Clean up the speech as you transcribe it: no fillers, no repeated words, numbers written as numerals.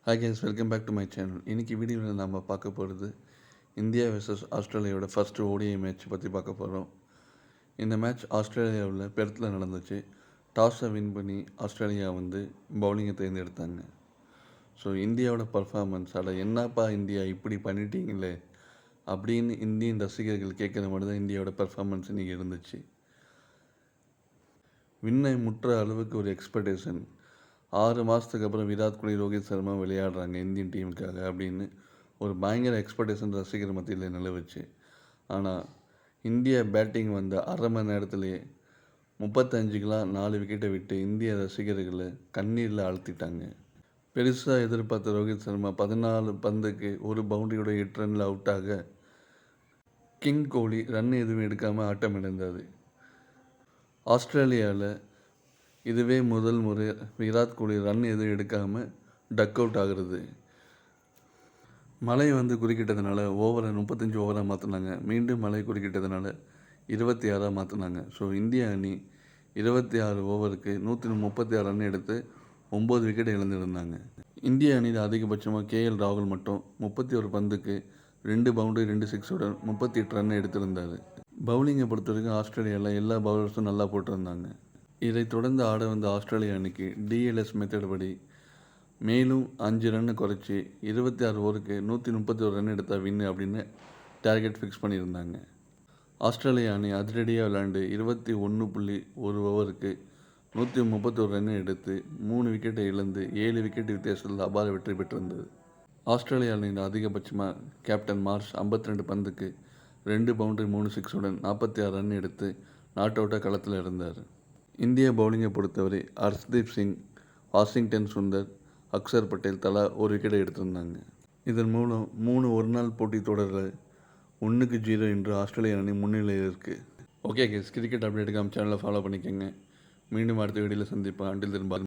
Hi guys, welcome back to my channel. இன்றைக்கி வீடியோவில் நம்ம பார்க்க போகிறது இந்தியா வெர்சஸ் ஆஸ்திரேலியாவோட ஃபஸ்ட்டு ஓடிஐ மேட்ச் பற்றி பார்க்க போகிறோம். இந்த மேட்ச் ஆஸ்திரேலியாவில் பெர்த்தில் நடந்துச்சு. டாஸை வின் பண்ணி ஆஸ்திரேலியா பவுலிங்கை தேர்ந்தெடுத்தாங்க. ஸோ இந்தியாவோட பர்ஃபார்மன்ஸ், என்னப்பா இந்தியா இப்படி பண்ணிட்டீங்களே அப்படின்னு இந்தியன் ரசிகர்கள் கேட்குற மாதிரி தான் இந்தியாவோட பர்ஃபார்மன்ஸ் இன்றைக்கி இருந்துச்சு. விண்ணை முற்ற அளவுக்கு ஒரு எக்ஸ்பெக்டேஷன். 6 மாதத்துக்கு அப்புறம் விராட் கோலி, ரோஹித் சர்மா விளையாடுறாங்க இந்தியன் டீமுக்காக அப்படின்னு ஒரு பயங்கர எக்ஸ்பெக்டேஷன் ரசிகர் மத்தியில் நிலவுச்சு. ஆனால் இந்தியா பேட்டிங் அரை மணி நேரத்துலேயே 35க்கெலாம் 4 விக்கெட்டை விட்டு இந்திய ரசிகர்களை கண்ணீரில் அழுத்திட்டாங்க. பெருசாக எதிர்பார்த்த ரோஹித் சர்மா 14 பந்துக்கு ஒரு பவுண்டரியோட 8 ரனில் அவுட் ஆக கிங் கோலி ரன் எதுவும் எடுக்காமல் ஆட்டம் இழந்தார். ஆஸ்திரேலியாவில் இதுவே முதல் முறை விராட் கோலி ரன் எதுவும் எடுக்காமல் டக் அவுட் ஆகிறது. மழை குறுக்கிட்டதுனால ஓவரை 35 ஓவராக மாற்றினாங்க. மீண்டும் மழை குறுக்கிட்டதுனால 26ஆக மாற்றினாங்க. ஸோ இந்திய அணி 26 ஓவருக்கு 136 ரன் எடுத்து 9 விக்கெட் இழந்திருந்தாங்க. இந்திய அணியில் அதிகபட்சமாக KL ராகுல் மட்டும் 31 பந்துக்கு 2 பவுண்டரி 2 சிக்ஸுடன் 38 ரன் எடுத்திருந்தார். பவுலிங்கை பொறுத்த வரைக்கும் ஆஸ்திரேலியாவில் எல்லா பவுலர்ஸும் நல்லா போட்டிருந்தாங்க. இதைத் தொடர்ந்து ஆட ஆஸ்திரேலிய அணிக்கு DLS மெத்தட் படி மேலும் 5 ரன்னு குறைச்சி 26 ஓவருக்கு 131 ரன் எடுத்தால் வின்னு அப்படின்னு டார்கெட் ஃபிக்ஸ் பண்ணியிருந்தாங்க. ஆஸ்திரேலிய அணி அதிரடியாக விளையாண்டு 21.1 ஓவருக்கு 131 ரன் எடுத்து 3 விக்கெட்டை இழந்து 7 விக்கெட் வித்தியாசத்தில் அபார வெற்றி பெற்றிருந்தது. ஆஸ்திரேலிய அணியின் அதிகபட்சமாக கேப்டன் மார்ஷ் 52 பந்துக்கு 2 பவுண்டரி 3 சிக்ஸுடன் 46 ரன் எடுத்து நாட் அவுட்டாக களத்தில் இருந்தார். இந்திய பவுலிங்கை பொறுத்தவரை ஹர்ஷ்தீப் சிங், வாஷிங்டன் சுந்தர், அக்சர் பட்டேல் தலா ஒரு விக்கெட்டை எடுத்திருந்தாங்க. இதன் மூலம் 3 ஒருநாள் போட்டி தொடரில் 1-0 என்று ஆஸ்திரேலிய அணி முன்னிலையில் இருக்குது. ஓகே கேஸ், கிரிக்கெட் அப்டேட்டுக்கு நம்ம சேனலை ஃபாலோ பண்ணிக்கோங்க. மீண்டும் அடுத்த வீடியோவில் சந்திப்பேன். அண்டில் திரும்ப